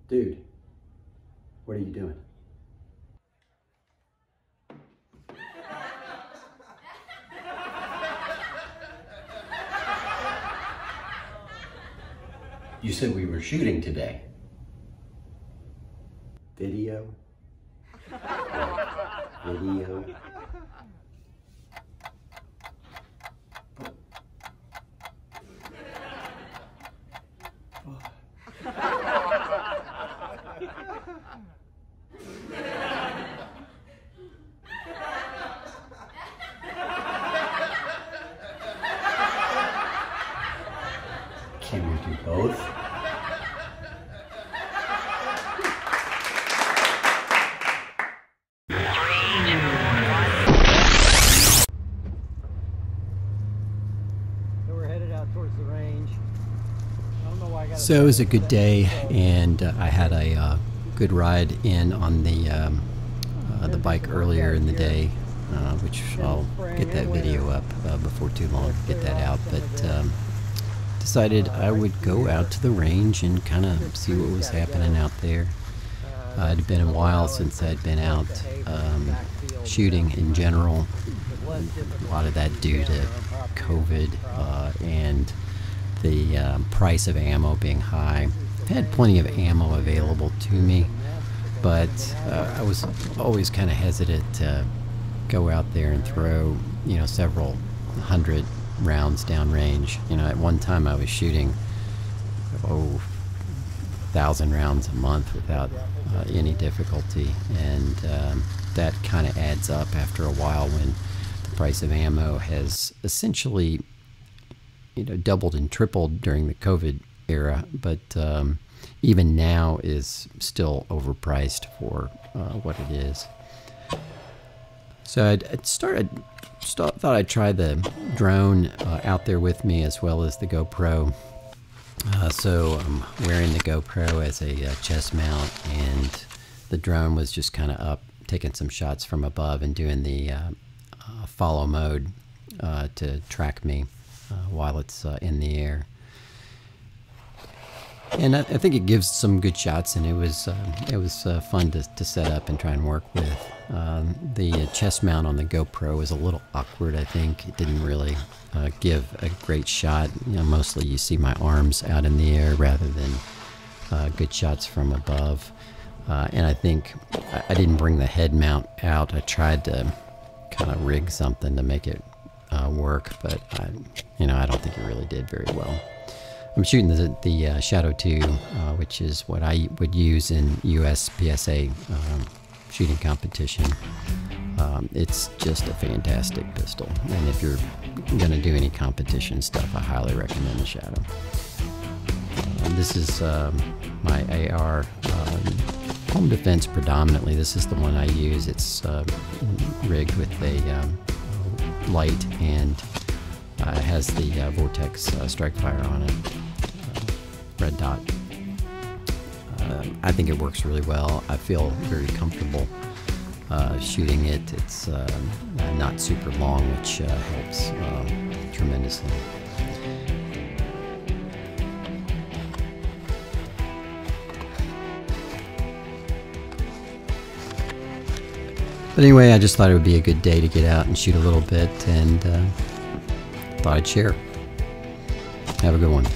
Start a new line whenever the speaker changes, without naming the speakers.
Dude, what are you doing? You said we were shooting today. Video? Video? Can we do both?
We're headed out towards the range. I don't know why I got
So it was a good day, and I had a good ride in on the bike earlier in the day, which I'll get that video up before too long, get that out. But decided I would go out to the range and kind of see what was happening out there. It had been a while since I'd been out shooting in general. A lot of that due to COVID and the price of ammo being high. I had plenty of ammo available to me, but I was always kind of hesitant to go out there and throw, you know, several hundred rounds downrange. You know, at one time I was shooting 1,000 rounds a month without any difficulty, and that kind of adds up after a while when the price of ammo has essentially, you know, doubled and tripled during the COVID era, but even now is still overpriced for what it is. So I thought I'd try the drone out there with me, as well as the GoPro. So I'm wearing the GoPro as a chest mount, and the drone was just kind of up, taking some shots from above and doing the follow mode to track me while it's in the air. And I think it gives some good shots, and it was fun to set up and try and work with. The chest mount on the GoPro was a little awkward. I think it didn't really give a great shot. You know, mostly you see my arms out in the air rather than good shots from above. And I think I didn't bring the head mount out. I tried to kind of rig something to make it work, but I don't think it really did very well. I'm shooting the Shadow 2, which is what I would use in USPSA shooting competition. It's just a fantastic pistol, and if you're going to do any competition stuff, I highly recommend the Shadow. This is my AR home defense predominantly. This is the one I use. It's rigged with a light, and it has the Vortex strike fire on it, red dot. I think it works really well. I feel very comfortable shooting it. It's not super long, which helps tremendously. But anyway, I just thought it would be a good day to get out and shoot a little bit, and thought I'd share. Have a good one.